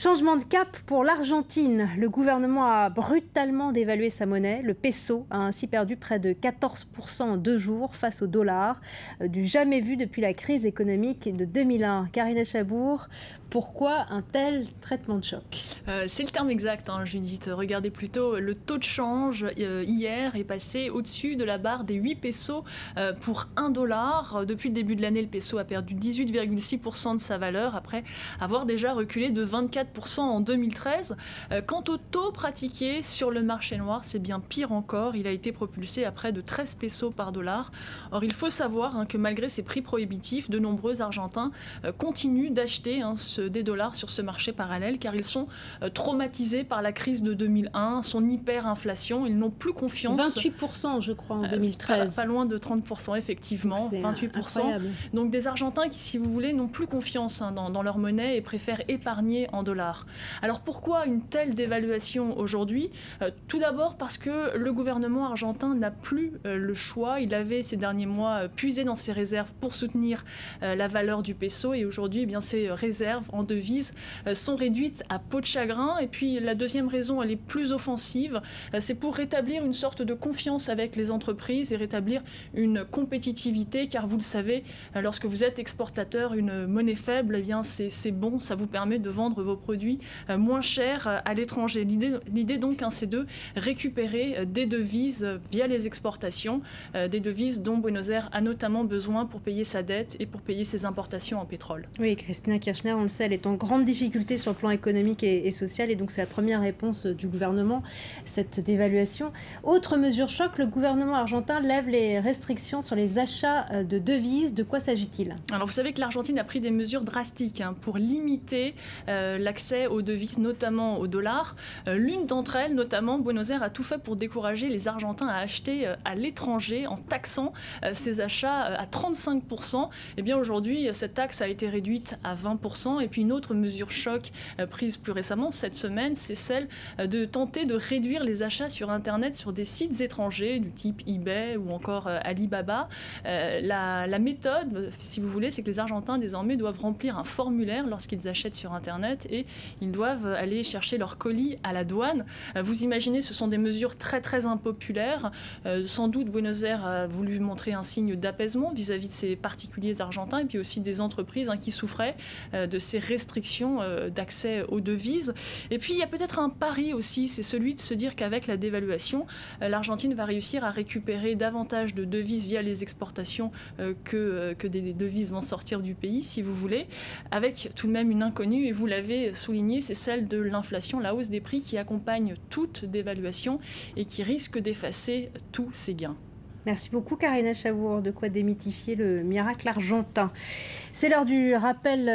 Changement de cap pour l'Argentine. Le gouvernement a brutalement dévalué sa monnaie. Le peso a ainsi perdu près de 14% en 2 jours face au dollar, du jamais vu depuis la crise économique de 2001. Karine Chabour, pourquoi un tel traitement de choc? C'est le terme exact, Judith. Regardez plutôt, le taux de change hier est passé au-dessus de la barre des 8 pesos pour 1 dollar. Depuis le début de l'année, le peso a perdu 18,6% de sa valeur après avoir déjà reculé de 24% en 2013. Quant au taux pratiqué sur le marché noir, c'est bien pire encore. Il a été propulsé à près de 13 pesos par dollar. Or, il faut savoir que malgré ces prix prohibitifs, de nombreux Argentins continuent d'acheter des dollars sur ce marché parallèle car ils sont traumatisés par la crise de 2001, son hyperinflation. Ils n'ont plus confiance. 28% je crois en 2013. Pas loin de 30% effectivement, 28%. Incroyable. Donc des Argentins qui, si vous voulez, n'ont plus confiance dans leur monnaie et préfèrent épargner en dollars. Alors pourquoi une telle dévaluation aujourd'hui? Tout d'abord parce que le gouvernement argentin n'a plus le choix. Il avait ces derniers mois puisé dans ses réserves pour soutenir la valeur du peso et aujourd'hui, ces réserves en devises sont réduites à peau de chagrin. Et puis la deuxième raison, elle est plus offensive, c'est pour rétablir une sorte de confiance avec les entreprises et rétablir une compétitivité, car vous le savez, lorsque vous êtes exportateur, une monnaie faible, c'est bon, ça vous permet de vendre vos produits moins chers à l'étranger. L'idée donc, c'est de récupérer des devises via les exportations, des devises dont Buenos Aires a notamment besoin pour payer sa dette et pour payer ses importations en pétrole. Oui, Christina Kirchner, on le sait, elle est en grande difficulté sur le plan économique et social, et donc c'est la première réponse du gouvernement, cette dévaluation. Autre mesure choc, le gouvernement argentin lève les restrictions sur les achats de devises. De quoi s'agit-il? Alors vous savez que l'Argentine a pris des mesures drastiques pour limiter l'accès aux devises, notamment au dollar. L'une d'entre elles, notamment, Buenos Aires a tout fait pour décourager les Argentins à acheter à l'étranger en taxant ces achats à 35%. Et bien aujourd'hui, cette taxe a été réduite à 20%. Et puis une autre mesure choc prise plus récemment cette semaine, c'est celle de tenter de réduire les achats sur Internet sur des sites étrangers du type eBay ou encore Alibaba. La méthode, si vous voulez, c'est que les Argentins désormais doivent remplir un formulaire lorsqu'ils achètent sur Internet et ils doivent aller chercher leur colis à la douane. Vous imaginez, ce sont des mesures très très impopulaires. Sans doute Buenos Aires a voulu montrer un signe d'apaisement vis-à-vis de ces particuliers argentins et puis aussi des entreprises qui souffraient de ces restrictions d'accès aux devises. Et puis il y a peut-être un pari aussi, c'est celui de se dire qu'avec la dévaluation, l'Argentine va réussir à récupérer davantage de devises via les exportations que des devises vont sortir du pays, si vous voulez, avec tout de même une inconnue, et vous l'avez souligné, c'est celle de l'inflation, la hausse des prix qui accompagne toute dévaluation et qui risque d'effacer tous ces gains. Merci beaucoup Karine Chabour, de quoi démythifier le miracle argentin. C'est l'heure du rappel